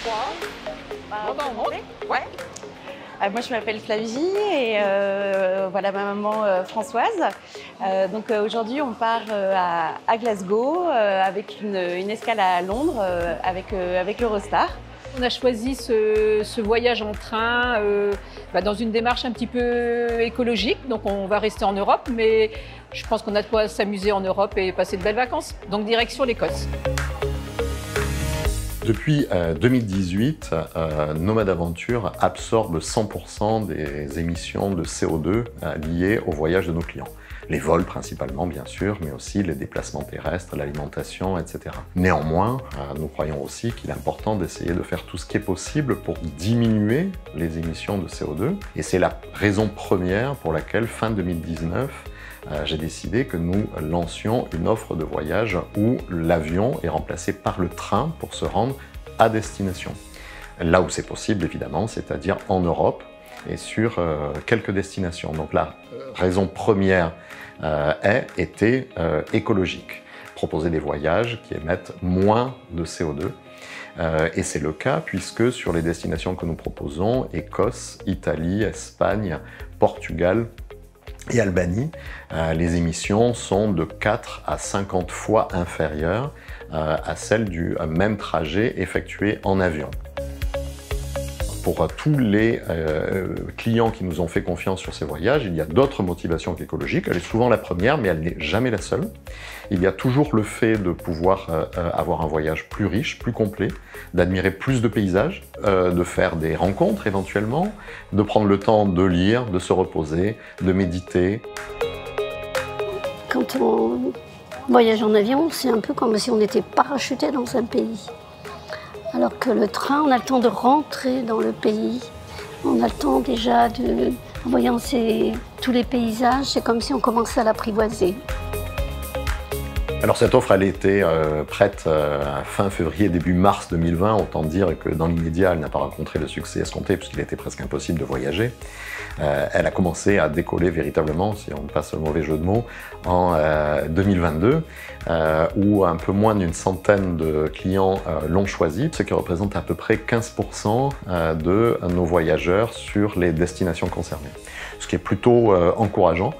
On monte. Ouais. Moi, je m'appelle Flavie et voilà ma maman Françoise. Aujourd'hui, on part à Glasgow avec une escale à Londres avec Eurostar. On a choisi ce voyage en train dans une démarche un petit peu écologique. Donc on va rester en Europe, mais je pense qu'on a de quoi s'amuser en Europe et passer de belles vacances. Donc direction l'Écosse. Depuis 2018, Nomade Aventure absorbe 100% des émissions de CO2 liées au voyage de nos clients. Les vols principalement, bien sûr, mais aussi les déplacements terrestres, l'alimentation, etc. Néanmoins, nous croyons aussi qu'il est important d'essayer de faire tout ce qui est possible pour diminuer les émissions de CO2. Et c'est la raison première pour laquelle, fin 2019, j'ai décidé que nous lancions une offre de voyage où l'avion est remplacé par le train pour se rendre à destination. Là où c'est possible, évidemment, c'est-à-dire en Europe et sur quelques destinations. Donc la raison première était écologique. Proposer des voyages qui émettent moins de CO2. Et c'est le cas puisque sur les destinations que nous proposons, Écosse, Italie, Espagne, Portugal, et Albanie, les émissions sont de 4 à 50 fois inférieures à celles du même trajet effectué en avion. Pour tous les clients qui nous ont fait confiance sur ces voyages, il y a d'autres motivations qu'écologiques. Elle est souvent la première, mais elle n'est jamais la seule. Il y a toujours le fait de pouvoir avoir un voyage plus riche, plus complet, d'admirer plus de paysages, de faire des rencontres éventuellement, de prendre le temps de lire, de se reposer, de méditer. Quand on voyage en avion, c'est un peu comme si on était parachuté dans un pays. Alors que le train, on a le temps de rentrer dans le pays. On a le temps déjà de... En voyant tous les paysages, c'est comme si on commençait à l'apprivoiser. Alors cette offre, elle était prête fin février, début mars 2020, autant dire que dans l'immédiat, elle n'a pas rencontré le succès escompté puisqu'il était presque impossible de voyager. Elle a commencé à décoller véritablement, si on passe le mauvais jeu de mots, en 2022, où un peu moins d'une centaine de clients l'ont choisi, ce qui représente à peu près 15% de nos voyageurs sur les destinations concernées. Ce qui est plutôt encourageant.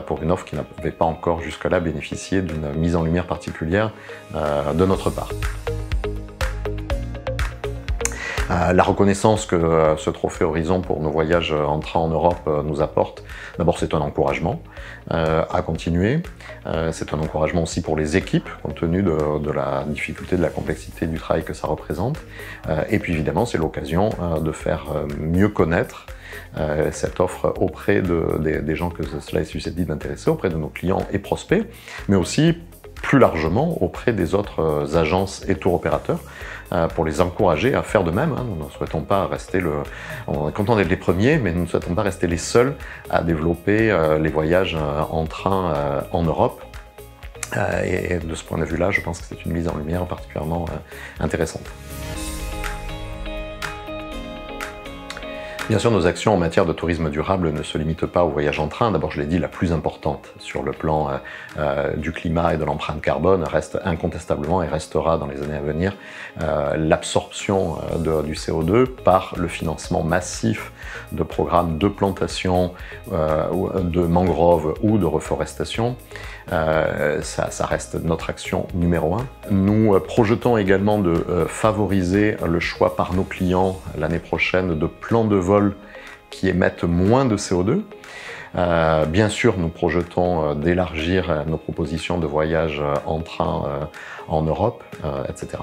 Pour une offre qui n'avait pas encore jusque-là bénéficié d'une mise en lumière particulière de notre part. La reconnaissance que ce trophée Horizon pour nos voyages en train en Europe nous apporte, d'abord c'est un encouragement à continuer, c'est un encouragement aussi pour les équipes compte tenu de la difficulté, de la complexité du travail que ça représente, et puis évidemment c'est l'occasion de faire mieux connaître cette offre auprès des gens que cela est susceptible d'intéresser, auprès de nos clients et prospects, mais aussi plus largement auprès des autres agences et tour opérateurs pour les encourager à faire de même. Nous ne souhaitons pas rester on est content d'être les premiers, mais nous ne souhaitons pas rester les seuls à développer les voyages en train en Europe. Et de ce point de vue-là, je pense que c'est une mise en lumière particulièrement intéressante. Bien sûr, nos actions en matière de tourisme durable ne se limitent pas au voyage en train. D'abord, je l'ai dit, la plus importante sur le plan du climat et de l'empreinte carbone reste incontestablement et restera dans les années à venir l'absorption du CO2 par le financement massif de programmes de plantation de mangroves ou de reforestation. Ça reste notre action numéro 1. Nous projetons également de favoriser le choix par nos clients l'année prochaine de plans de vol qui émettent moins de CO2. Bien sûr, nous projetons d'élargir nos propositions de voyage en train en Europe, etc.